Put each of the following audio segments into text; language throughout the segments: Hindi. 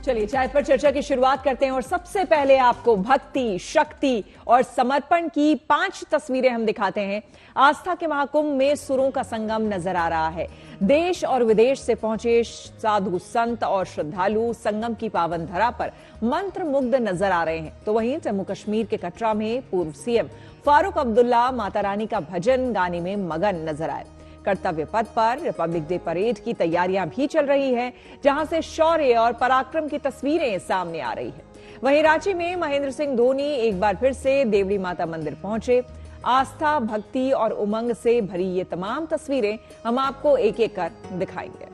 चलिए चाय पर चर्चा की शुरुआत करते हैं और सबसे पहले आपको भक्ति, शक्ति और समर्पण की 5 तस्वीरें हम दिखाते हैं। आस्था के महाकुंभ में सुरों का संगम नजर आ रहा है। देश और विदेश से पहुंचे साधु, संत और श्रद्धालु संगम की पावन धरा पर मंत्र मुग्ध नजर आ रहे हैं। तो वहीं जम्मू कश्मीर के कटरा में पूर्व सीएम फारूक अब्दुल्ला माता रानी का भजन गाने में मगन नजर आए। कर्तव्य पथ पर रिपब्लिक डे परेड की तैयारियां भी चल रही हैं, जहां से शौर्य और पराक्रम की तस्वीरें सामने आ रही है। वहीं रांची में महेंद्र सिंह धोनी एक बार फिर से देवड़ी माता मंदिर पहुंचे। आस्था, भक्ति और उमंग से भरी ये तमाम तस्वीरें हम आपको एक एक कर दिखाएंगे।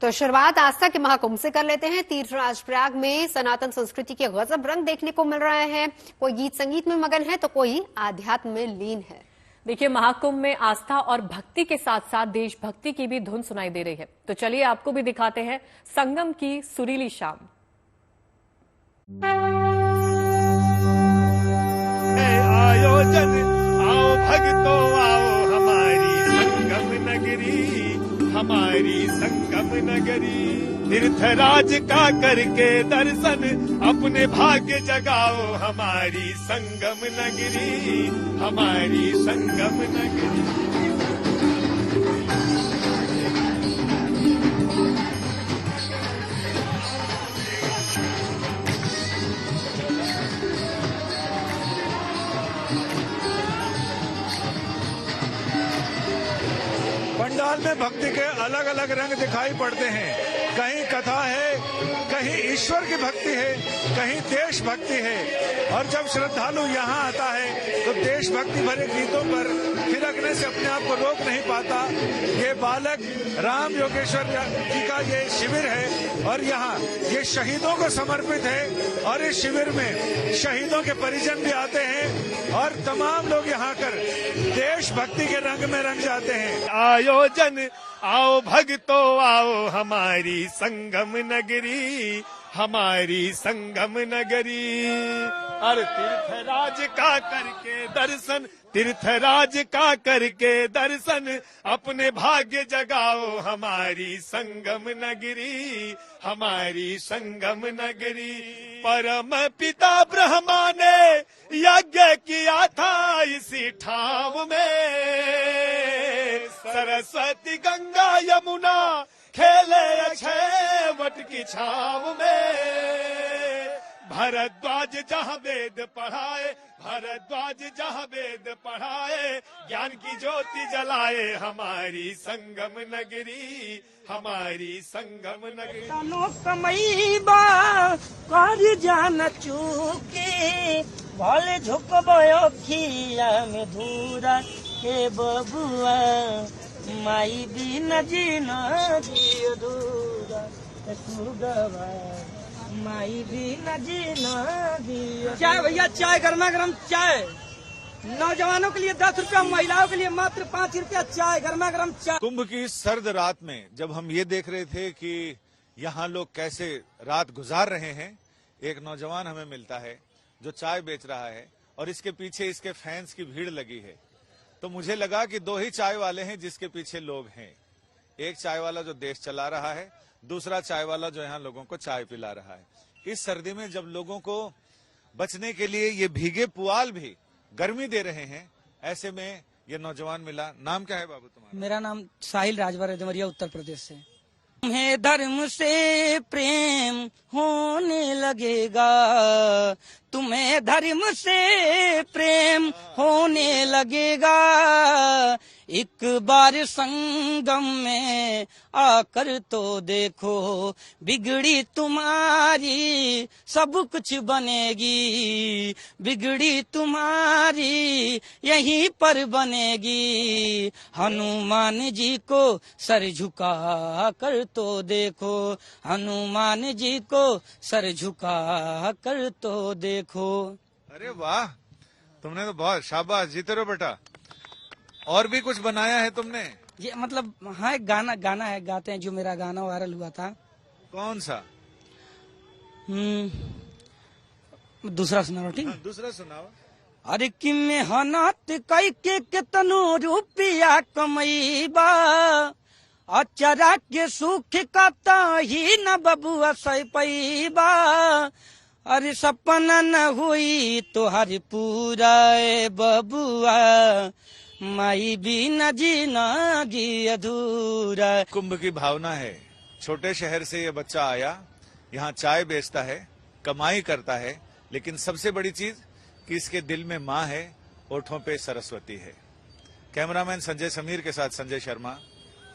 तो शुरुआत आस्था के महाकुंभ से कर लेते हैं। तीर्थराज प्रयाग में सनातन संस्कृति के गजब रंग देखने को मिल रहे हैं। कोई गीत संगीत में मगन है तो कोई आध्यात्म में लीन है। देखिए, महाकुंभ में आस्था और भक्ति के साथ साथ देशभक्ति की भी धुन सुनाई दे रही है। तो चलिए आपको भी दिखाते हैं संगम की सुरीली शाम। आयोजन आओ भक्तों आओ हमारी संगम नगरी, हमारी संगम नगरी। तीर्थराज का करके दर्शन अपने भाग्य जगाओ, हमारी संगम नगरी, हमारी संगम नगरी। पंडाल में भक्ति के अलग अलग रंग दिखाई पड़ते हैं। कहीं कथा है, कहीं ईश्वर की भक्ति है, कहीं देशभक्ति है। और जब श्रद्धालु यहाँ आता है तो देशभक्ति भरे गीतों पर थिरकने से अपने आप को रोक नहीं पाता। ये बालक राम योगेश्वर जी का ये शिविर है और यहाँ ये शहीदों को समर्पित है। और इस शिविर में शहीदों के परिजन भी आते हैं और तमाम लोग यहाँ कर देशभक्ति के रंग में रंग जाते हैं। आयोजन आओ भक्तों आओ हमारी संगम नगरी, हमारी संगम नगरी। और तीर्थराज का करके दर्शन, तीर्थराज का करके दर्शन अपने भाग्य जगाओ, हमारी संगम नगरी, हमारी संगम नगरी। परम पिता ब्रह्मा ने यज्ञ किया था इसी ठाव में, सरस्वती गंगा यमुना खेले अक्षय वट की छाव में। भरद्वाज जहाँ वेद पढ़ाए, भरद्वाज जहाँ वेद पढ़ाए, ज्ञान की ज्योति जलाए, हमारी संगम नगरी, हमारी संगम नगरी। कमईबा कर जान चूके भले झुकबो खिया में धूरा के बबुआ, माई भी न जीना जियो धूरा गवा, माई भी न जीना दियो। चाय भैया, चाय गर्मा गर्म चाय। नौजवानों के लिए 10 रुपया, महिलाओं के लिए मात्र 5 रुपया चाय, गर्मा गर्म चाय। कुंभ की सर्द रात में जब हम ये देख रहे थे कि यहाँ लोग कैसे रात गुजार रहे हैं, एक नौजवान हमें मिलता है जो चाय बेच रहा है और इसके पीछे इसके फैंस की भीड़ लगी है। तो मुझे लगा कि 2 ही चाय वाले हैं जिसके पीछे लोग हैं। एक चाय वाला जो देश चला रहा है, दूसरा चाय वाला जो यहाँ लोगों को चाय पिला रहा है। इस सर्दी में जब लोगों को बचने के लिए ये भीगे पुआल भी गर्मी दे रहे हैं, ऐसे में ये नौजवान मिला। नाम क्या है बाबू तुम्हारा? मेरा नाम साहिल राजभर है, देवरिया उत्तर प्रदेश से। तुम्हें धर्म से प्रेम होने लगेगा, तुम्हें धर्म से प्रेम होने लगेगा, एक बार संगम में आकर तो देखो, बिगड़ी तुम्हारी सब कुछ बनेगी, बिगड़ी तुम्हारी यहीं पर बनेगी। हनुमान जी को सर झुका कर तो देखो, हनुमान जी को सर झुका कर तो देखो। अरे वाह, तुमने तो बहुत, शाबाश, जीते रहो बेटा। और भी कुछ बनाया है तुमने? ये मतलब हाँ, एक गाना है, गाते हैं, जो मेरा गाना वायरल हुआ था। कौन सा? दूसरा सुनाओ, ठीक? दूसरा सुनाओ। अरे कि मेहनत कई के कितनो रुपया कमईबा, अचरा के सुख कता ही न बबुआ सही पैबा। अरे सपना न हुई तोहर पूरा ए बबुआ, माई भी न जीना जी अधूरा। कुंभ की भावना है। छोटे शहर से ये बच्चा आया, यहाँ चाय बेचता है, कमाई करता है, लेकिन सबसे बड़ी चीज कि इसके दिल में माँ है, ओठों पे सरस्वती है। कैमरामैन संजय समीर के साथ संजय शर्मा,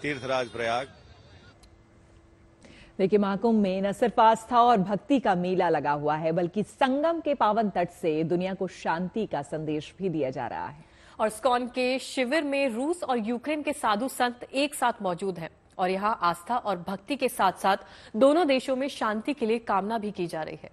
तीर्थराज प्रयाग। देखिए, महाकुंभ में न सिर्फ आस्था और भक्ति का मेला लगा हुआ है, बल्कि संगम के पावन तट से दुनिया को शांति का संदेश भी दिया जा रहा है। और इस्कॉन के शिविर में रूस और यूक्रेन के साधु संत एक साथ मौजूद हैं और यहाँ आस्था और भक्ति के साथ साथ दोनों देशों में शांति के लिए कामना भी की जा रही है।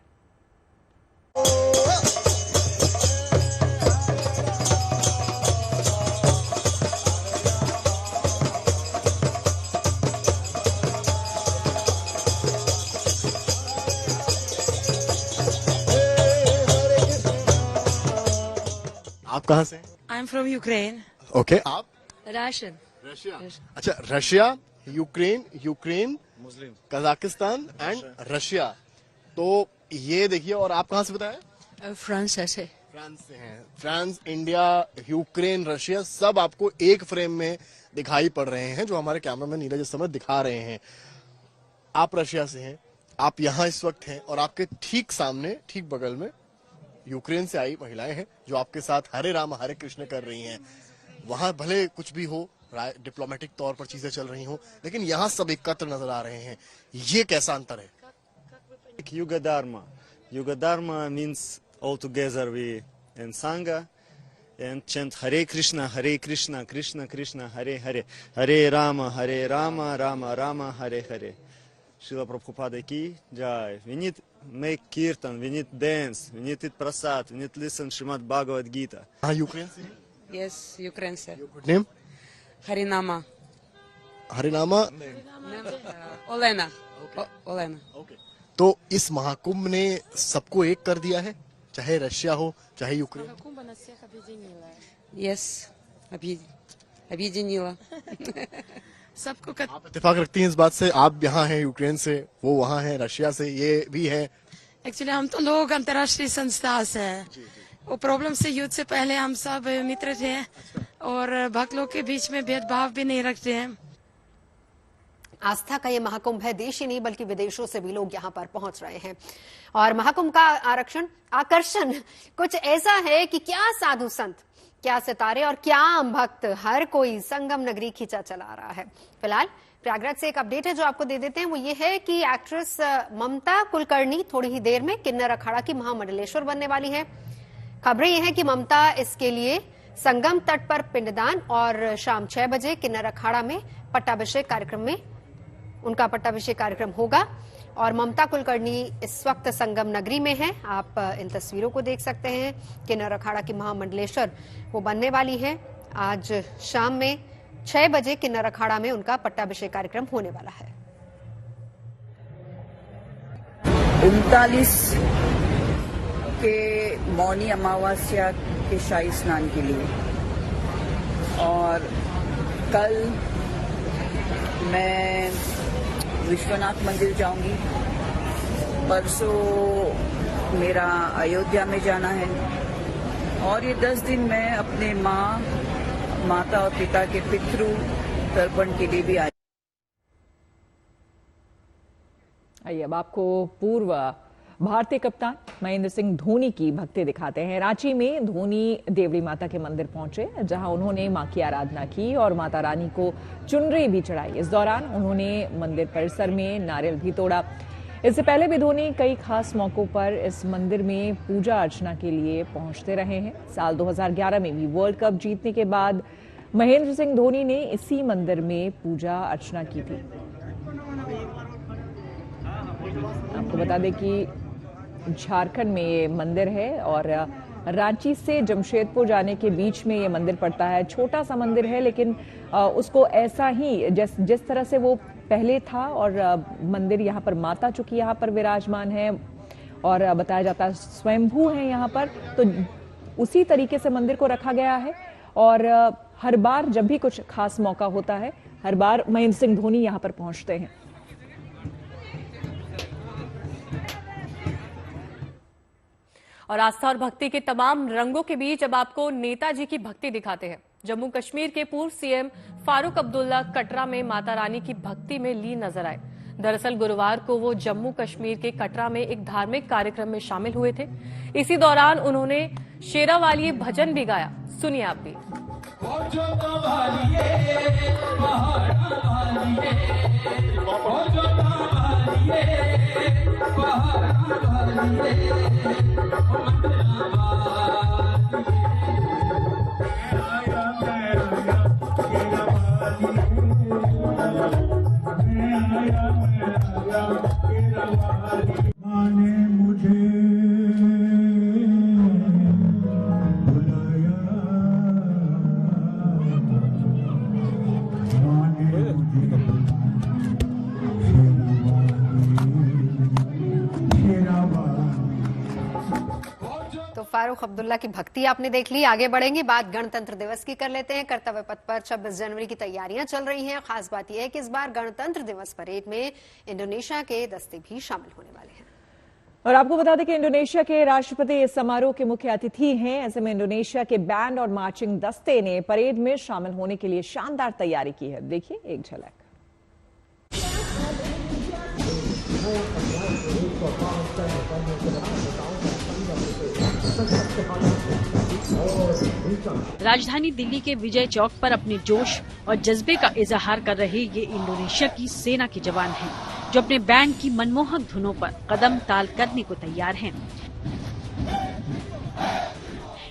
आप कहाँ से? I am from Ukraine. Okay, आप? रशियन। रशिया। अच्छा, Russia, Ukraine, Muslim, Kazakhstan and Russia. तो ये देखिए, और आप कहाँ से बताया? फ्रांस से। फ्रांस से हैं। फ्रांस, इंडिया, यूक्रेन, रशिया सब आपको एक फ्रेम में दिखाई पड़ रहे हैं, जो हमारे कैमरामैन नीरज इस समय दिखा रहे हैं। आप रशिया से हैं, आप यहाँ इस वक्त हैं, और आपके ठीक सामने, ठीक बगल में यूक्रेन से आई महिलाएं हैं, जो आपके साथ हरे राम हरे कृष्ण कर रही हैं। वहां भले कुछ भी हो, डिप्लोमेटिक तौर पर चीजें चल रही हो, लेकिन यहाँ सब एकत्र नजर आ रहे हैं। ये कैसा अंतर है? Yuga Dharma. Yuga Dharma means all together we in Sangha and chant Hare Krishna, Krishna Krishna, Hare Hare, Hare Rama, Rama Rama, Hare Hare. Srila Prabhupada ki jai. We need make kirtan, we need dance, we need eat prasad, we need listen Srimad Bhagavad Gita. हाँ, यूक्रेन से? यस, यूक्रेन से। नेम? हरिनामा। हरिनामा? ओलेना। ओलेना। तो इस महाकुंभ ने सबको एक कर दिया है, चाहे रशिया हो चाहे यूक्रेन। यस, объединила। सबको आप इत्तेफाक रखती हैं इस बात से? आप यहाँ हैं यूक्रेन से, वो वहाँ है रशिया से, ये भी है। एक्चुअली हम तो लोग अंतर्राष्ट्रीय संस्था से हैं। वो प्रॉब्लम से युद्ध से पहले हम सब मित्र थे और भक्त लोग के बीच में भेदभाव भी नहीं रखते हैं। आस्था का ये महाकुंभ है, देश ही नहीं बल्कि विदेशों से भी लोग यहाँ पर पहुंच रहे हैं। और महाकुंभ का आकर्षण कुछ ऐसा है कि क्या साधु संत, क्या सितारे और क्या आम भक्त, हर कोई संगम नगरी खींचा चला रहा है। फिलहाल प्रयागराज से एक अपडेट है जो आपको दे देते हैं। वो ये है कि एक्ट्रेस ममता कुलकर्णी थोड़ी ही देर में किन्नर अखाड़ा की महामंडलेश्वर बनने वाली है। खबरें ये हैं कि ममता इसके लिए संगम तट पर पिंडदान और शाम 6 बजे किन्नर अखाड़ा में पट्टाभिषेक कार्यक्रम में उनका पट्टाभिषेक कार्यक्रम होगा। और ममता कुलकर्णी इस वक्त संगम नगरी में है। आप इन तस्वीरों को देख सकते हैं। किन्नर अखाड़ा की महामंडलेश्वर वो बनने वाली है। आज शाम में 6 बजे किन्नर अखाड़ा में उनका पट्टाभिषेक कार्यक्रम होने वाला है। 39 के मौनी अमावस्या के शाही स्नान के लिए, और कल मैं विश्वनाथ मंदिर जाऊंगी। परसों मेरा अयोध्या में जाना है, और ये 10 दिन मैं अपने माता और पिता के पितृ तर्पण के लिए भी आई। आइए अब आपको पूर्व भारतीय कप्तान महेंद्र सिंह धोनी की भक्ति दिखाते हैं। रांची में धोनी देवरी माता के मंदिर पहुंचे, जहां उन्होंने मां की आराधना की और माता रानी को चुनरी भी चढ़ाई। इस दौरान उन्होंने मंदिर परिसर में नारियल भी तोड़ा। इससे पहले भी धोनी कई खास मौकों पर इस मंदिर में पूजा अर्चना के लिए पहुंचते रहे हैं। साल 2011 में भी वर्ल्ड कप जीतने के बाद महेंद्र सिंह धोनी ने इसी मंदिर में पूजा अर्चना की थी। आपको बता दें कि झारखंड में ये मंदिर है और रांची से जमशेदपुर जाने के बीच में ये मंदिर पड़ता है। छोटा सा मंदिर है, लेकिन उसको ऐसा ही जिस तरह से वो पहले था, और मंदिर यहाँ पर माता चूंकि यहाँ पर विराजमान है, और बताया जाता है स्वयंभू है यहाँ पर, तो उसी तरीके से मंदिर को रखा गया है। और हर बार जब भी कुछ खास मौका होता है, हर बार महेंद्र सिंह धोनी यहाँ पर पहुंचते हैं। और आस्था और भक्ति के तमाम रंगों के बीच अब आपको नेताजी की भक्ति दिखाते हैं। जम्मू कश्मीर के पूर्व सीएम फारूक अब्दुल्ला कटरा में माता रानी की भक्ति में लीन नजर आए। दरअसल गुरुवार को वो जम्मू कश्मीर के कटरा में एक धार्मिक कार्यक्रम में शामिल हुए थे। इसी दौरान उन्होंने शेरावाली भजन भी गाया। सुनिए आप भी। फारूक अब्दुल्ला की भक्ति आपने देख ली। आगे बढ़ेंगे, बात गणतंत्र दिवस की कर लेते हैं। कर्तव्य पथ पर 26 जनवरी की तैयारियां चल रही हैं। खास बात यह है कि इस बार गणतंत्र दिवस परेड में इंडोनेशिया के दस्ते भी शामिल होने वाले हैं। और आपको बता दें कि इंडोनेशिया के राष्ट्रपति इस समारोह के मुख्य अतिथि हैं। ऐसे में इंडोनेशिया के बैंड और मार्चिंग दस्ते ने परेड में शामिल होने के लिए शानदार तैयारी की है। देखिए एक झलक। राजधानी दिल्ली के विजय चौक पर अपने जोश और जज्बे का इजहार कर रहे ये इंडोनेशिया की सेना के जवान हैं, जो अपने बैंड की मनमोहक धुनों पर कदम ताल करने को तैयार हैं।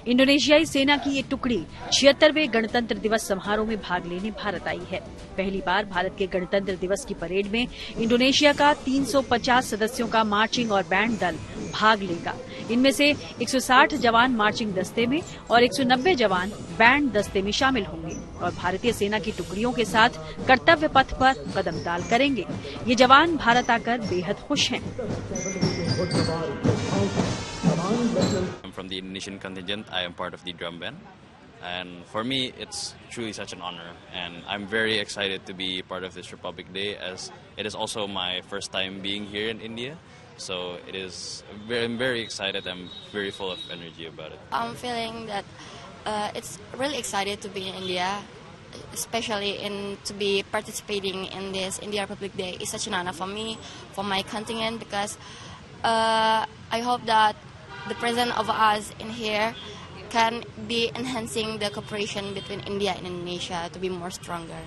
इंडोनेशियाई सेना की ये टुकड़ी 76वें गणतंत्र दिवस समारोह में भाग लेने भारत आई है। पहली बार भारत के गणतंत्र दिवस की परेड में इंडोनेशिया का 350 सदस्यों का मार्चिंग और बैंड दल भाग लेगा। इनमें से 160 जवान मार्चिंग दस्ते में और 190 जवान बैंड दस्ते में शामिल होंगे और भारतीय सेना की टुकड़ियों के साथ कर्तव्य पथ पर कदम ताल करेंगे। ये जवान भारत आकर बेहद खुश हैं। I'm from the Indonesian contingent. I am part of the drum band, and for me, it's truly such an honor. And I'm very excited to be part of this Republic Day, as it is also my first time being here in India. So I'm very excited. I'm very full of energy about it. I'm feeling that it's really excited to be in India, especially to be participating in this India Republic Day. It's such an honor for me, for my contingent, because I hope that the presence of us in here can be enhancing the cooperation between India and Indonesia to be more stronger.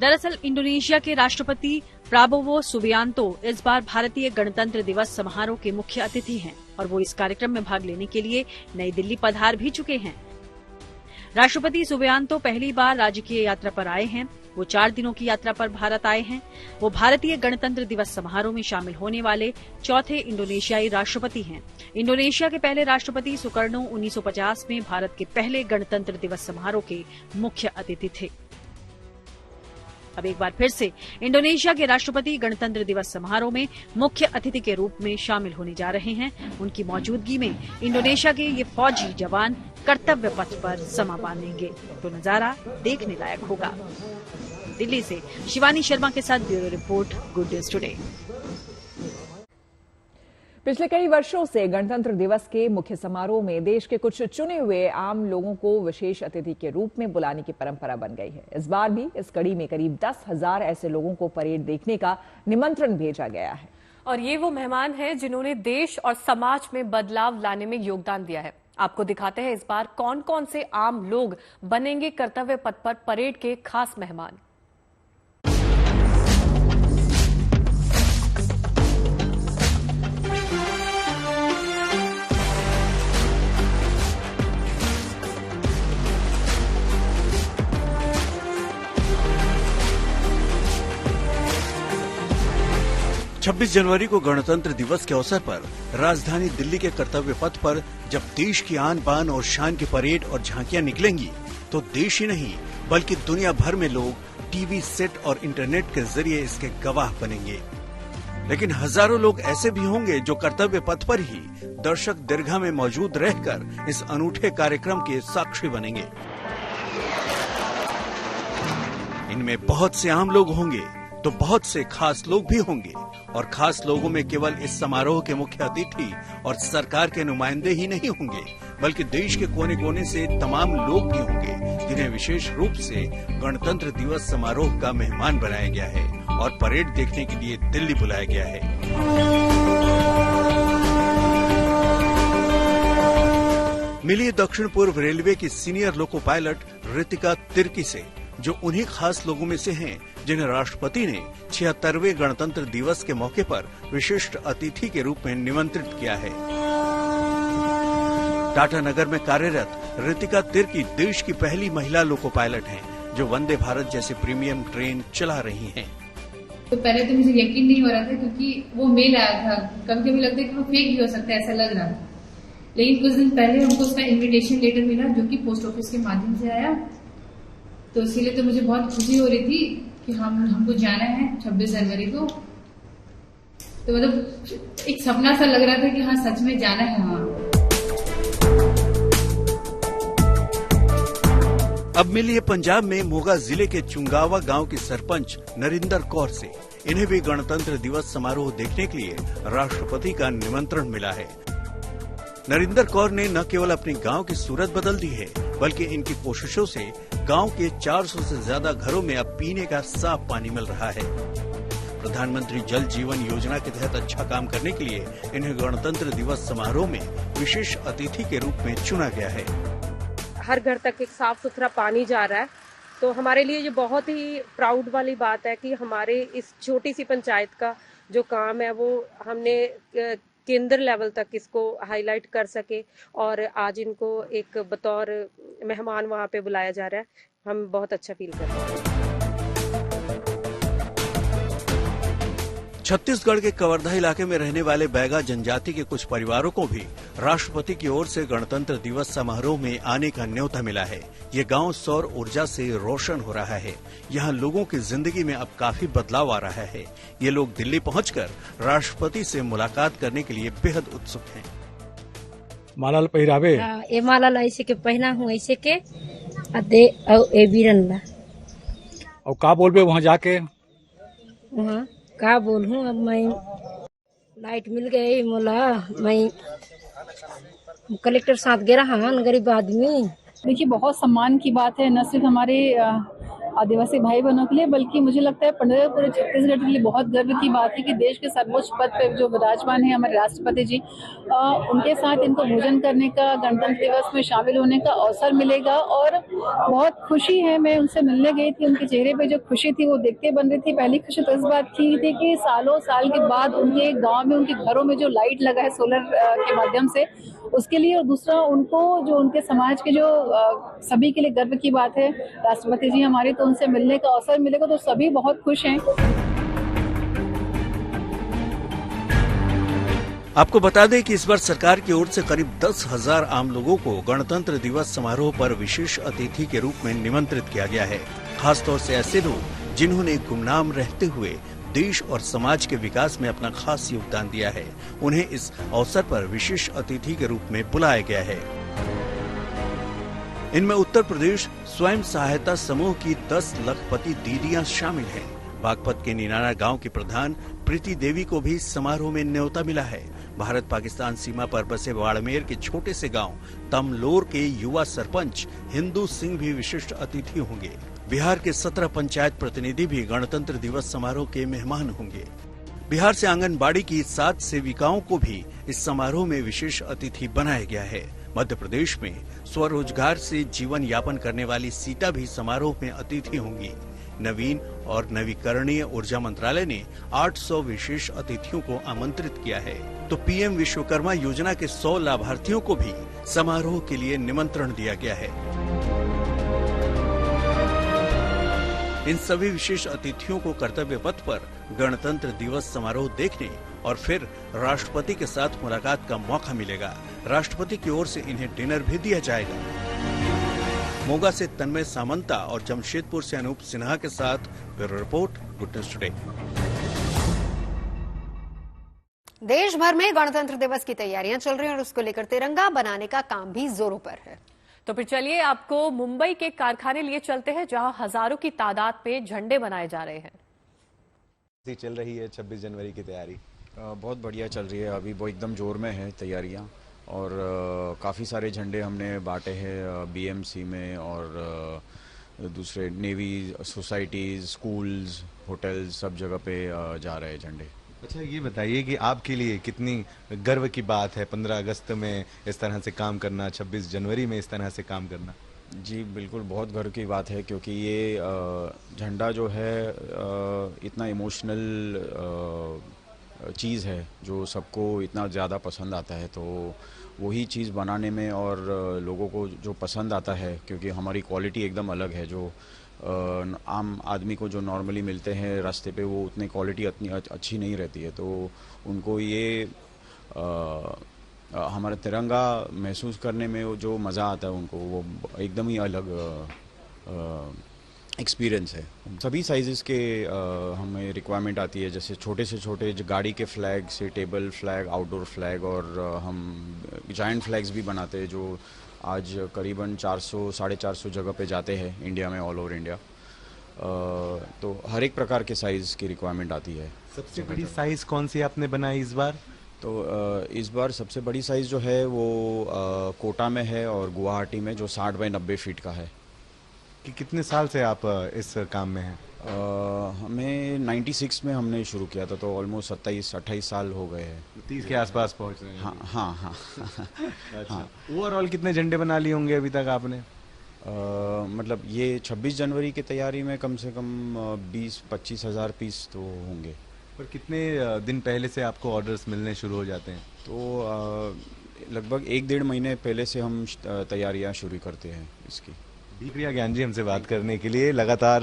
दरअसल इंडोनेशिया के राष्ट्रपति प्राबोवो सुबियांतो इस बार भारतीय गणतंत्र दिवस समारोह के मुख्य अतिथि हैं और वो इस कार्यक्रम में भाग लेने के लिए नई दिल्ली पधार भी चुके हैं। राष्ट्रपति सुबियांतो पहली बार राजकीय यात्रा पर आए हैं। वो 4 दिनों की यात्रा पर भारत आए हैं। वो भारतीय गणतंत्र दिवस समारोह में शामिल होने वाले चौथे इंडोनेशियाई राष्ट्रपति हैं। इंडोनेशिया के पहले राष्ट्रपति सुकर्णो 1950 में भारत के पहले गणतंत्र दिवस समारोह के मुख्य अतिथि थे। अब एक बार फिर से इंडोनेशिया के राष्ट्रपति गणतंत्र दिवस समारोह में मुख्य अतिथि के रूप में शामिल होने जा रहे हैं। उनकी मौजूदगी में इंडोनेशिया के ये फौजी जवान कर्तव्य पथ पर समा बांधेंगे तो नजारा देखने लायक होगा। दिल्ली से शिवानी शर्मा के साथ bureau report, good news today. पिछले कई वर्षों से गणतंत्र दिवस के मुख्य समारोह में देश के कुछ चुने हुए आम लोगों को विशेष अतिथि के रूप में बुलाने की परंपरा बन गई है। इस बार भी इस कड़ी में करीब 10,000 ऐसे लोगों को परेड देखने का निमंत्रण भेजा गया है। और ये वो मेहमान हैं जिन्होंने देश और समाज में बदलाव लाने में योगदान दिया है। आपको दिखाते हैं इस बार कौन कौन से आम लोग बनेंगे कर्तव्य पथ पर परेड के खास मेहमान। छब्बीस जनवरी को गणतंत्र दिवस के अवसर पर राजधानी दिल्ली के कर्तव्य पथ पर जब देश की आन बान और शान की परेड और झांकियां निकलेंगी तो देश ही नहीं बल्कि दुनिया भर में लोग टीवी सेट और इंटरनेट के जरिए इसके गवाह बनेंगे। लेकिन हजारों लोग ऐसे भी होंगे जो कर्तव्य पथ पर ही दर्शक दीर्घा में मौजूद रहकर इस अनूठे कार्यक्रम के साक्षी बनेंगे। इनमें बहुत से आम लोग होंगे तो बहुत से खास लोग भी होंगे, और खास लोगों में केवल इस समारोह के मुख्य अतिथि और सरकार के नुमाइंदे ही नहीं होंगे, बल्कि देश के कोने कोने से तमाम लोग भी होंगे जिन्हें विशेष रूप से गणतंत्र दिवस समारोह का मेहमान बनाया गया है और परेड देखने के लिए दिल्ली बुलाया गया है। मिली दक्षिण पूर्व रेलवे की senior loco pilot Ritika Tirkey से, जो उन्हीं खास लोगों में से हैं जिन्हें राष्ट्रपति ने 76वें गणतंत्र दिवस के मौके पर विशिष्ट अतिथि के रूप में निमंत्रित किया है। टाटा नगर में कार्यरत रितिका तिर्की देश की पहली महिला लोको पायलट हैं, जो वंदे भारत जैसे प्रीमियम ट्रेन चला रही हैं। तो पहले तो मुझे यकीन नहीं हो रहा था, क्योंकि वो मेल आया था। कभी कभी लगता है कि वो फेक भी हो सकता है, ऐसा लग रहा था। लेकिन कुछ दिन पहले हमको उसका इन्विटेशन लेटर मिला, जो कि पोस्ट ऑफिस के माध्यम से आया। तो इसीलिए तो मुझे बहुत खुशी हो रही थी कि हमको जाना है 26 जनवरी को। तो मतलब एक सपना सा लग रहा था कि हाँ, सच में जाना है वहाँ। अब मिलिए पंजाब में मोगा जिले के चुंगावा गांव की सरपंच नरिंदर कौर से। इन्हें भी गणतंत्र दिवस समारोह देखने के लिए राष्ट्रपति का निमंत्रण मिला है। नरिंदर कौर ने न केवल अपने गांव की सूरत बदल दी है, बल्कि इनकी कोशिशों से गांव के 400 से ज्यादा घरों में अब पीने का साफ पानी मिल रहा है। प्रधानमंत्री जल जीवन योजना के तहत अच्छा काम करने के लिए इन्हें गणतंत्र दिवस समारोह में विशेष अतिथि के रूप में चुना गया है। हर घर तक एक साफ सुथरा पानी जा रहा है, तो हमारे लिए ये बहुत ही प्राउड वाली बात है कि हमारे इस छोटी सी पंचायत का जो काम है वो हमने केंद्र लेवल तक इसको हाईलाइट कर सके, और आज इनको एक बतौर मेहमान वहाँ पे बुलाया जा रहा है। हम बहुत अच्छा फील कर रहे हैं। छत्तीसगढ़ के कवर्धा इलाके में रहने वाले बैगा जनजाति के कुछ परिवारों को भी राष्ट्रपति की ओर से गणतंत्र दिवस समारोह में आने का न्योता मिला है। ये गांव सौर ऊर्जा से रोशन हो रहा है। यहाँ लोगों की जिंदगी में अब काफी बदलाव आ रहा है। ये लोग दिल्ली पहुंचकर राष्ट्रपति से मुलाकात करने के लिए बेहद उत्सुक हैं। माला पहिरावे ये माला ऐसे के पहना हूँ, ऐसे के अदे ए बीरन ला। और का बोलबे वहाँ जाके? वहाँ का बोलूं, अब मैं लाइट मिल गई मोला, मैं कलेक्टर साथ गे रहा हूँ, गरीब आदमी। देखिए, बहुत सम्मान की बात है, न सिर्फ हमारे आदिवासी भाई बहनों के लिए, बल्कि मुझे लगता है पूरे छत्तीसगढ़ के लिए बहुत गर्व की बात है कि देश के सर्वोच्च पद पर जो विराजमान है हमारे राष्ट्रपति जी, उनके साथ इनको भोजन करने का, गणतंत्र दिवस में शामिल होने का अवसर मिलेगा। और बहुत खुशी है, मैं उनसे मिलने गई थी, उनके चेहरे पे जो खुशी थी वो देखते बन रही थी। पहली खुशी तो इस बात की थी कि सालों साल के बाद उनके गाँव में, उनके घरों में जो लाइट लगा है सोलर के माध्यम से, उसके लिए, और दूसरा उनको जो उनके समाज के जो सभी के लिए गर्व की बात है, राष्ट्रपति जी हमारे, तो उनसे मिलने का अवसर मिलेगा, तो सभी बहुत खुश हैं। आपको बता दें कि इस बार सरकार की ओर से करीब 10,000 आम लोगों को गणतंत्र दिवस समारोह पर विशेष अतिथि के रूप में निमंत्रित किया गया है। खासतौर से ऐसे लोग जिन्होंने गुमनाम रहते हुए देश और समाज के विकास में अपना खास योगदान दिया है, उन्हें इस अवसर पर विशेष अतिथि के रूप में बुलाया गया है। इनमें उत्तर प्रदेश स्वयं सहायता समूह की 10 लखपति दीदियां शामिल हैं। बागपत के नीनाना गांव की प्रधान प्रीति देवी को भी समारोह में न्योता मिला है। भारत पाकिस्तान सीमा पर बसे बाड़मेर के छोटे से गांव तमलोर के युवा सरपंच हिंदू सिंह भी विशिष्ट अतिथि होंगे। बिहार के 17 पंचायत प्रतिनिधि भी गणतंत्र दिवस समारोह के मेहमान होंगे। बिहार से आंगनबाड़ी की 7 सेविकाओं को भी इस समारोह में विशेष अतिथि बनाया गया है। मध्य प्रदेश में स्वरोजगार से जीवन यापन करने वाली सीता भी समारोह में अतिथि होंगी। नवीन और नवीकरणीय ऊर्जा मंत्रालय ने 800 विशेष अतिथियों को आमंत्रित किया है, तो पीएम विश्वकर्मा योजना के 100 लाभार्थियों को भी समारोह के लिए निमंत्रण दिया गया है। इन सभी विशेष अतिथियों को कर्तव्य पथ पर गणतंत्र दिवस समारोह देखने और फिर राष्ट्रपति के साथ मुलाकात का मौका मिलेगा। राष्ट्रपति की ओर से इन्हें डिनर भी दिया जाएगा। मोगा से तन्मय सामंता और जमशेदपुर से अनूप सिन्हा के साथ bureau report, good news today. देश भर में गणतंत्र दिवस की तैयारियां चल रही हैं और उसको लेकर तिरंगा बनाने का काम भी जोरों पर है। तो फिर चलिए आपको मुंबई के कारखाने लिए चलते हैं, जहां हजारों की तादाद में झंडे बनाए जा रहे हैं। चल रही है 26 जनवरी की तैयारी? बहुत बढ़िया चल रही है, अभी वो एकदम जोर में है तैयारियां, और काफ़ी सारे झंडे हमने बांटे हैं बीएमसी में और दूसरे नेवी सोसाइटीज़, स्कूल्स, होटल्स, सब जगह पे जा रहे हैं झंडे। अच्छा, ये बताइए कि आपके लिए कितनी गर्व की बात है 15 अगस्त में इस तरह से काम करना, 26 जनवरी में इस तरह से काम करना? जी बिल्कुल, बहुत गर्व की बात है, क्योंकि ये झंडा जो है इतना इमोशनल चीज़ है जो सबको इतना ज़्यादा पसंद आता है, तो वही चीज़ बनाने में और लोगों को जो पसंद आता है, क्योंकि हमारी क्वालिटी एकदम अलग है, जो आम आदमी को जो नॉर्मली मिलते हैं रास्ते पे वो उतनी क्वालिटी इतनी अच्छी नहीं रहती है, तो उनको ये हमारा तिरंगा महसूस करने में जो मज़ा आता है उनको, वो एकदम ही अलग एक्सपीरियंस है। सभी साइज़ेस के हमें रिक्वायरमेंट आती है, जैसे छोटे से छोटे गाड़ी के फ्लैग से टेबल फ्लैग, आउटडोर फ्लैग, और हम जायंट फ्लैग्स भी बनाते हैं जो आज करीबन 400-450 जगह पे जाते हैं इंडिया में, ऑल ओवर इंडिया। तो हर एक प्रकार के साइज़ की रिक्वायरमेंट आती है। सबसे बड़ी साइज़ कौन सी आपने बनाई इस बार? तो इस बार सबसे बड़ी साइज़ जो है वो कोटा में है और गुवाहाटी में, जो 60 बाई 90 फीट का है। कि कितने साल से आप इस काम में हैं? हमें 96 में हमने शुरू किया था, तो ऑलमोस्ट 27-28 साल हो गए हैं। 30 के आसपास पहुंच रहे हैं। हाँ हाँ हाँ। अच्छा, ओवरऑल कितने झंडे बना लिए होंगे अभी तक आपने? मतलब ये 26 जनवरी की तैयारी में कम से कम 20-25 हज़ार पीस तो होंगे। पर कितने दिन पहले से आपको ऑर्डर्स मिलने शुरू हो जाते हैं? तो लगभग 1-1.5 महीने पहले से हम तैयारियां शुरू करते हैं इसकी। शुक्रिया ज्ञान जी हमसे बात करने के लिए। लगातार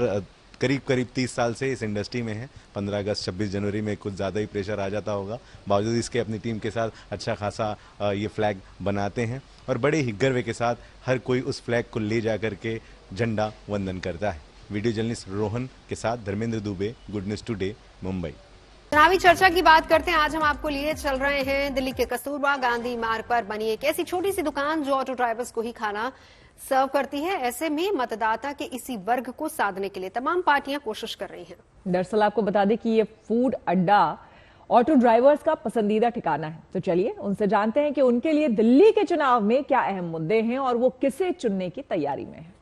करीब 30 साल से इस इंडस्ट्री में है। 15 अगस्त 26 जनवरी में कुछ ज़्यादा ही प्रेशर आ जाता होगा, बावजूद इसके अपनी टीम के साथ अच्छा खासा ये फ्लैग बनाते हैं और बड़े ही गर्व के साथ हर कोई उस फ्लैग को ले जा करके झंडा वंदन करता है। वीडियो जर्नलिस्ट रोहन के साथ Dharmendra Dubey, good news today, Mumbai. चुनावी चर्चा की बात करते हैं। आज हम आपको लिए चल रहे हैं दिल्ली के कस्तूरबा गांधी मार्ग पर बनी एक ऐसी छोटी सी दुकान जो ऑटो ड्राइवर्स को ही खाना सर्व करती है। ऐसे में मतदाता के इसी वर्ग को साधने के लिए तमाम पार्टियां कोशिश कर रही हैं। दरअसल आपको बता दें कि ये फूड अड्डा ऑटो ड्राइवर्स का पसंदीदा ठिकाना है। तो चलिए उनसे जानते हैं कि उनके लिए दिल्ली के चुनाव में क्या अहम मुद्दे हैं और वो किसे चुनने की तैयारी में है।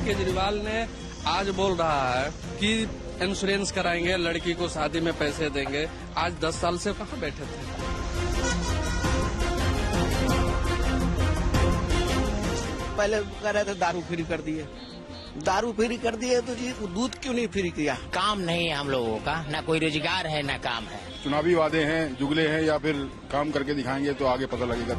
केजरीवाल ने आज बोल रहा है कि इंश्योरेंस कराएंगे, लड़की को शादी में पैसे देंगे। आज 10 साल से कहाँ बैठे थे? पहले कह रहे थे दारू फ्री कर दिए, दारू फ्री कर दिए तो जी दूध क्यों नहीं फ्री किया? काम नहीं है हम लोगों का, ना कोई रोजगार है ना काम है। चुनावी वादे हैं, जुगले हैं, या फिर काम करके दिखाएंगे तो आगे पता लगेगा।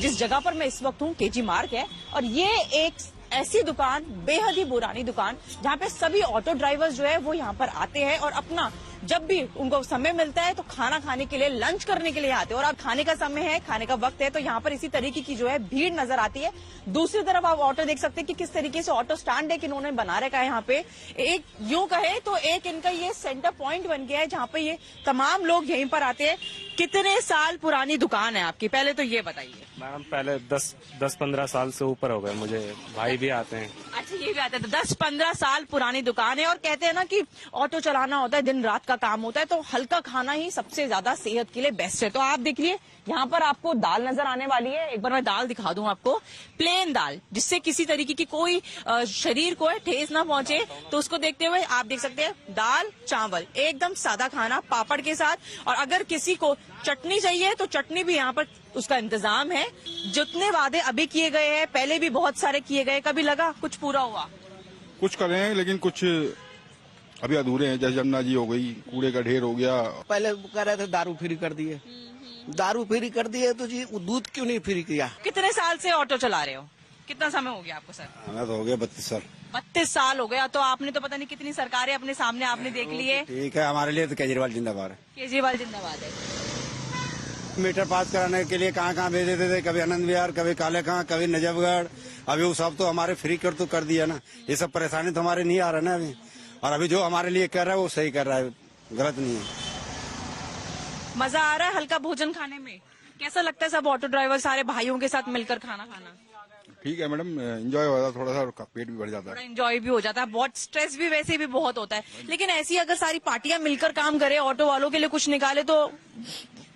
जिस जगह पर मैं इस वक्त हूँ केजी मार्ग है और ये एक ऐसी दुकान, बेहद ही पुरानी दुकान, जहाँ पे सभी ऑटो ड्राइवर्स जो है वो यहाँ पर आते हैं और अपना जब भी उनको समय मिलता है तो खाना खाने के लिए, लंच करने के लिए आते हैं। और अब खाने का समय है, खाने का वक्त है, तो यहाँ पर इसी तरीके की जो है भीड़ नजर आती है। दूसरी तरफ आप ऑटो देख सकते हैं कि किस तरीके से ऑटो स्टैंड है कि इन्होंने बना रखा है। यहाँ पे एक यूं कहे तो एक इनका ये सेंटर पॉइंट बन गया है जहाँ पे ये तमाम लोग यहीं पर आते हैं। कितने साल पुरानी दुकान है आपकी, पहले तो ये बताइए। मैडम पहले 10-15 साल से ऊपर हो गए, मुझे भाई भी आते हैं। अच्छा, ये भी आते हैं। 10-15 साल पुरानी दुकान है और कहते हैं ना कि ऑटो चलाना होता है, दिन रात का काम होता है, तो हल्का खाना ही सबसे ज्यादा सेहत के लिए बेस्ट है। तो आप देखिए यहाँ पर आपको दाल नजर आने वाली है। एक बार मैं दाल दिखा दूं आपको, प्लेन दाल, जिससे किसी तरीके की कोई शरीर को ठेस ना पहुंचे। तो उसको देखते हुए आप देख सकते हैं दाल चावल, एकदम सादा खाना पापड़ के साथ। और अगर किसी को चटनी चाहिए तो चटनी भी यहाँ पर उसका इंतजाम है। जितने वादे अभी किए गए हैं, पहले भी बहुत सारे किए गए, कभी लगा कुछ पूरा हुआ? कुछ कर रहे हैं लेकिन कुछ अभी अधूरे हैं। जैसे जमुना जी हो गई, कूड़े का ढेर हो गया। पहले कह रहे थे दारू फ्री कर दिए, दारू फ्री कर दिए तो जी दूध क्यों नहीं फ्री किया? कितने साल से ऑटो चला रहे हो? कितना समय हो गया आपको सर? हमें तो हो गया 32 साल। 32 साल हो गया। तो आपने तो पता नहीं कितनी सरकारें अपने सामने आपने देख ली है। ठीक है, हमारे लिए तो केजरीवाल जिंदाबाद है। केजरीवाल जिंदाबाद है। मीटर पास कराने के लिए कहाँ कहाँ भेज देते थे, कभी आनंद विहार, कभी कालेखां, कभी नजफगढ़। अभी वो सब तो हमारे फ्री कर दिया ना। ये सब परेशानी तो हमारे नहीं आ रहा ना अभी। और अभी जो हमारे लिए कर रहा है वो सही कर रहा है, गलत नहीं है। मजा आ रहा है हल्का भोजन खाने में? कैसा लगता है सब ऑटो ड्राइवर सारे भाइयों के साथ मिलकर खाना खाना? ठीक है मैडम, एंजॉय हो जाता है थोड़ा सा और पेट भी बढ़ जाता है। एंजॉय भी हो जाता है, बहुत स्ट्रेस भी वैसे भी बहुत होता है। लेकिन ऐसी अगर सारी पार्टियां मिलकर काम करे, ऑटो वालों के लिए कुछ निकाले, तो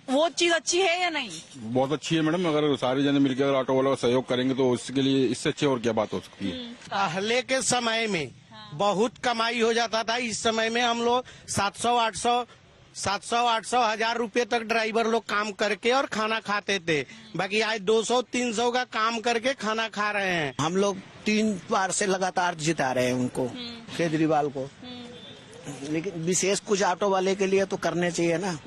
वो चीज अच्छी है या नहीं? बहुत अच्छी है मैडम। अगर सारे जने मिलकर अगर ऑटो वालों का सहयोग करेंगे तो उसके लिए इससे अच्छी और क्या बात हो सकती है। पहले के समय में बहुत कमाई हो जाता था। इस समय में हम लोग 700-800 हजार रुपए तक ड्राइवर लोग काम करके और खाना खाते थे। बाकी आज 200-300 का काम करके खाना खा रहे हैं। हम लोग 3 बार से लगातार जिता रहे हैं उनको, केजरीवाल को। लेकिन विशेष कुछ ऑटो वाले के लिए तो करने चाहिए ना,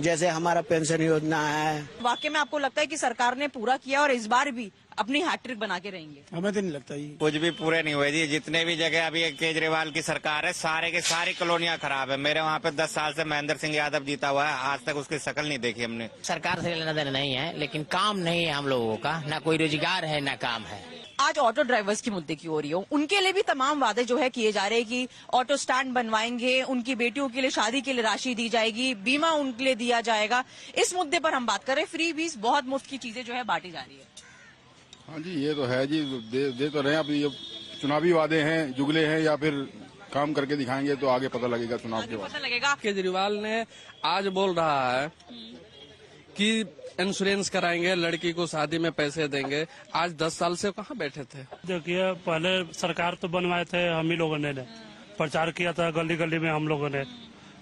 जैसे हमारा पेंशन योजना है। वाकई में आपको लगता है कि सरकार ने पूरा किया और इस बार भी अपनी हैट्रिक बना के रहेंगे? हमें तो नहीं लगता जी। कुछ भी पूरे नहीं हुए जी। जितने भी जगह अभी केजरीवाल की सरकार है, सारे के सारी कॉलोनियां खराब है। मेरे वहाँ पे 10 साल से महेंद्र सिंह यादव जीता हुआ है, आज तक उसकी शक्ल नहीं देखी हमने। सरकार से लेना देना नहीं है, लेकिन काम नहीं है हम लोगों का, ना कोई रोजगार है ना काम है। आज ऑटो ड्राइवर्स की मुद्दे की हो रही हो, उनके लिए भी तमाम वादे जो है किए जा रहे हैं कि ऑटो स्टैंड बनवाएंगे, उनकी बेटियों के लिए शादी के लिए राशि दी जाएगी, बीमा उनके लिए दिया जाएगा। इस मुद्दे पर हम बात कर रहे हैं। फ्री बीस, बहुत मुफ्त की चीजें जो है बांटी जा रही है। हाँ जी, ये तो है जी, दे तो रहे हैं। अभी ये चुनावी वादे हैं, जुगले हैं, या फिर काम करके दिखाएंगे तो आगे पता लगेगा चुनाव के बाद। पता लगेगा। केजरीवाल ने आज बोल रहा है कि इंश्योरेंस कराएंगे, लड़की को शादी में पैसे देंगे। आज 10 साल से कहाँ बैठे थे? देखिए, पहले सरकार तो बनवाए थे हम ही लोगों ने प्रचार किया था गली गली में हम लोगों ने,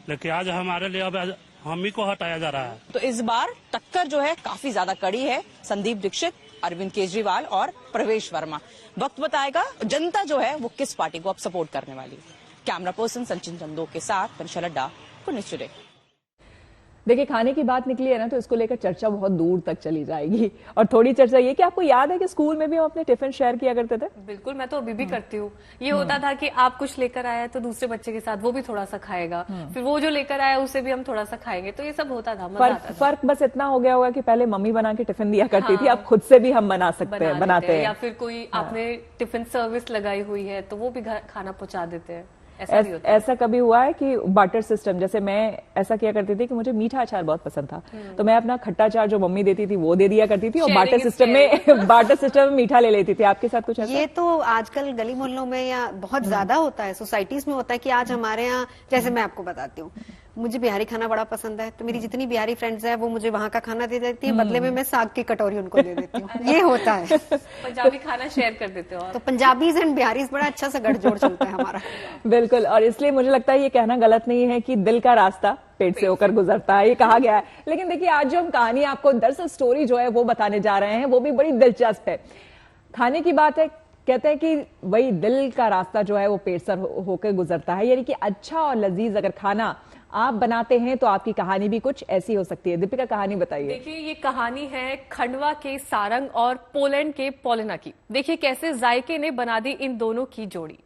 लेकिन आज हमारे लिए अब हम ही को हटाया जा रहा है। तो इस बार टक्कर जो है काफी ज्यादा कड़ी है। संदीप दीक्षित, अरविंद केजरीवाल और प्रवेश वर्मा। वक्त बताएगा जनता जो है वो किस पार्टी को अब सपोर्ट करने वाली है। कैमरा पर्सन सचिन चंदो के साथ पंशा लड्डा, न्यूज़ टुडे। देखिए, खाने की बात निकली है ना, तो इसको लेकर चर्चा बहुत दूर तक चली जाएगी। और थोड़ी चर्चा ये कि आपको याद है कि स्कूल में भी हम अपने टिफिन शेयर किया करते थे। बिल्कुल, मैं तो अभी भी करती हूँ। ये होता था कि आप कुछ लेकर आया तो दूसरे बच्चे के साथ वो भी थोड़ा सा खाएगा, फिर वो जो लेकर आया उसे भी हम थोड़ा सा खाएंगे। तो ये सब होता था, मजा आता था। फर्क बस इतना हो गया होगा कि पहले मम्मी बना के टिफिन दिया करती थी, अब खुद से भी हम बनाते हैं। या फिर कोई आपने टिफिन सर्विस लगाई हुई है तो वो भी घर खाना पहुंचा देते हैं। ऐसा कभी हुआ है कि बार्टर सिस्टम, जैसे मैं ऐसा किया करती थी कि मुझे मीठा अचार बहुत पसंद था, तो मैं अपना खट्टा अचार जो मम्मी देती थी वो दे दिया करती थी, और बार्टर सिस्टम में मीठा ले लेती थी। आपके साथ कुछ ऐसा? ये तो आजकल गली मोहल्लों में या बहुत ज्यादा होता है, सोसाइटीज में होता है कि आज हमारे यहाँ, जैसे मैं आपको बताती हूँ, मुझे बिहारी खाना बड़ा पसंद है, तो मेरी जितनी बिहारी फ्रेंड्स है वो मुझे वहाँ का खाना दे देती है, बदले में मैं साग की कटोरी उनको दे देती हूँ। ये होता है। पंजाबी खाना शेयर कर देते हो। तो पंजाबीज एंड बिहारीज बड़ा अच्छा सा गठजोड़ चलता है हमारा। बिल्कुल, और इसलिए मुझे लगता है ये कहना गलत नहीं है कि दिल का रास्ता पेट से होकर गुजरता है, ये कहा गया है। लेकिन देखिए, आज जो हम कहानी आपको, दरअसल स्टोरी जो है वो बताने जा रहे हैं, वो भी बड़ी दिलचस्प है। खाने की बात है, कहते हैं कि वही दिल का रास्ता जो है वो पेट से होकर गुजरता है, यानी कि अच्छा और लजीज अगर खाना आप बनाते हैं तो आपकी कहानी भी कुछ ऐसी हो सकती है। दीपिका, कहानी बताइए। देखिए, ये कहानी है खंडवा के सारंग और पोलैंड के पॉलिना की। देखिए कैसे जायके ने बना दी इन दोनों की जोड़ी।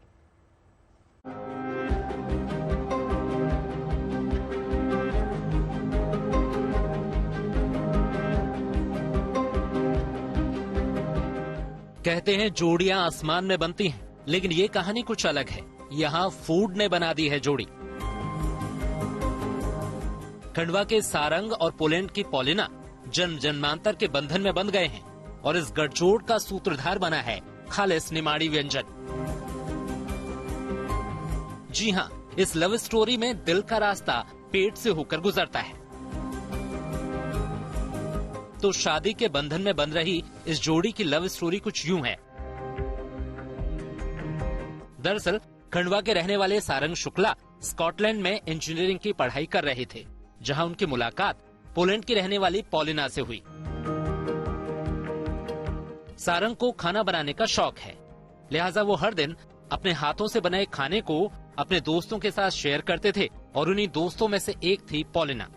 कहते हैं जोड़ियां आसमान में बनती हैं, लेकिन ये कहानी कुछ अलग है। यहाँ फूड ने बना दी है जोड़ी। खंडवा के सारंग और पोलैंड की पॉलिना जन्म जन्मांतर के बंधन में बंध गए हैं, और इस गठजोड़ का सूत्रधार बना है खालिस निमाड़ी व्यंजन। जी हाँ, इस लव स्टोरी में दिल का रास्ता पेट से होकर गुजरता है। तो शादी के बंधन में बंध रही इस जोड़ी की लव स्टोरी कुछ यूं है। दरअसल खंडवा के रहने वाले सारंग शुक्ला स्कॉटलैंड में इंजीनियरिंग की पढ़ाई कर रहे थे, जहां उनकी मुलाकात पोलैंड की रहने वाली पॉलिना से हुई। सारंग को खाना बनाने का शौक है, लिहाजा वो हर दिन अपने हाथों से बनाए खाने को अपने दोस्तों के साथ शेयर करते थे, और उन्हीं दोस्तों में से एक थी पॉलिना।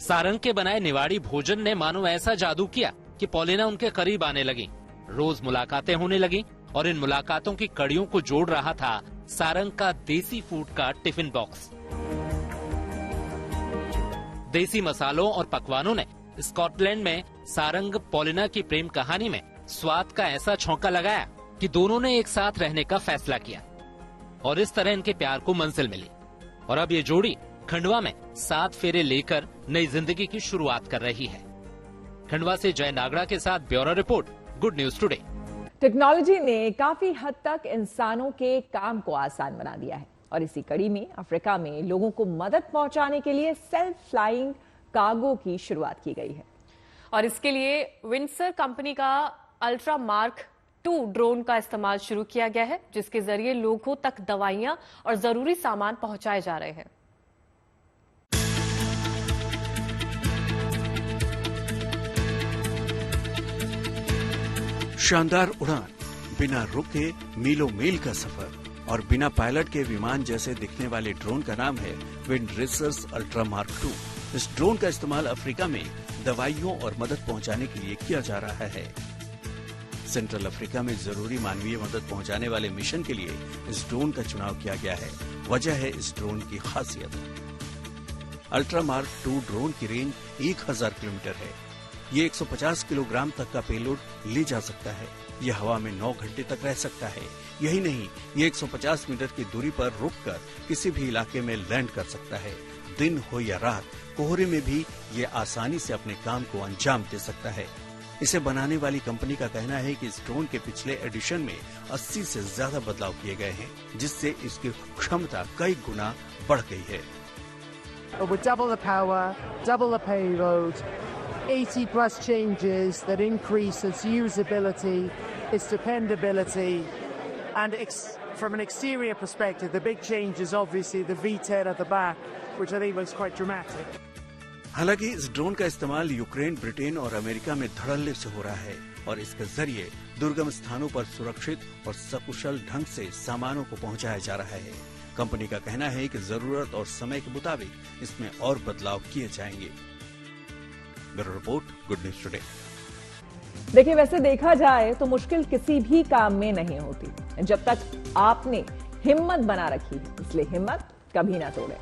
सारंग के बनाए निवाड़ी भोजन ने मानो ऐसा जादू किया कि पॉलिना उनके करीब आने लगी। रोज मुलाकातें होने लगी, और इन मुलाकातों की कड़ियों को जोड़ रहा था सारंग का देसी फूड का टिफिन बॉक्स। देसी मसालों और पकवानों ने स्कॉटलैंड में सारंग पॉलिना की प्रेम कहानी में स्वाद का ऐसा छौंका लगाया कि दोनों ने एक साथ रहने का फैसला किया और इस तरह इनके प्यार को मंजिल मिली। और अब ये जोड़ी खंडवा में 7 फेरे लेकर नई जिंदगी की शुरुआत कर रही है। खंडवा से जय नागड़ा के साथ bureau report, good news today. Technology ने काफी हद तक इंसानों के काम को आसान बना दिया है और इसी कड़ी में अफ्रीका में लोगों को मदद पहुंचाने के लिए सेल्फ फ्लाइंग कार्गो की शुरुआत की गई है। और इसके लिए विंडसर कंपनी का अल्ट्रा मार्क 2 ड्रोन का इस्तेमाल शुरू किया गया है, जिसके जरिए लोगों तक दवाइयां और जरूरी सामान पहुंचाए जा रहे हैं। शानदार उड़ान, बिना रुके मीलों मील का सफर और बिना पायलट के विमान जैसे दिखने वाले ड्रोन का नाम है विंड रेसर्स अल्ट्रा मार्क 2। इस ड्रोन का इस्तेमाल अफ्रीका में दवाइयों और मदद पहुंचाने के लिए किया जा रहा है। सेंट्रल अफ्रीका में जरूरी मानवीय मदद पहुंचाने वाले मिशन के लिए इस ड्रोन का चुनाव किया गया है। वजह है इस ड्रोन की खासियत। अल्ट्रा मार्क 2 ड्रोन की रेंज 1000 किलोमीटर है। ये 150 किलोग्राम तक का पेलोड ले जा सकता है। ये हवा में 9 घंटे तक रह सकता है। यही नहीं, ये 150 मीटर की दूरी पर रुककर किसी भी इलाके में लैंड कर सकता है। दिन हो या रात, कोहरे में भी ये आसानी से अपने काम को अंजाम दे सकता है। इसे बनाने वाली कंपनी का कहना है कि इस ड्रोन के पिछले एडिशन में 80 से ज्यादा बदलाव किए गए हैं, जिससे इसकी क्षमता कई गुना बढ़ गई है। With double the power, double the payload, 80 plus changes that increase its usability, its dependability, and from an exterior perspective, the big change is obviously the V10 at the back, which I think looks quite dramatic. हालांकि इस ड्रोन का इस्तेमाल यूक्रेन, ब्रिटेन और अमेरिका में धड़ल्ले से हो रहा है और इसके जरिए दुर्गम स्थानों पर सुरक्षित और सकुशल ढंग से सामानों को पहुंचाया जा रहा है। कंपनी का कहना है कि जरूरत और समय के मुताबिक इसमें और बदलाव किए जाएंगे। Bureau report, good news today. देखिए, वैसे देखा जाए तो मुश्किल किसी भी काम में नहीं होती जब तक आपने हिम्मत बना रखी है, इसलिए हिम्मत कभी ना तोड़ें।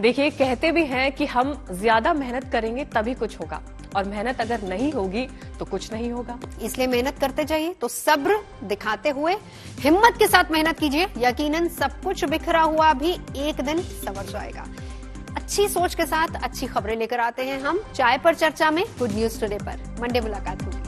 देखिए, कहते भी हैं कि हम ज्यादा मेहनत करेंगे तभी कुछ होगा, और मेहनत अगर नहीं होगी तो कुछ नहीं होगा। इसलिए मेहनत करते जाइए, तो सब्र दिखाते हुए हिम्मत के साथ मेहनत कीजिए। यकीनन सब कुछ बिखरा हुआ भी एक दिन संवर जाएगा। अच्छी सोच के साथ अच्छी खबरें लेकर आते हैं हम चाय पर चर्चा में, गुड न्यूज टुडे पर। मंडे मुलाकात होगी।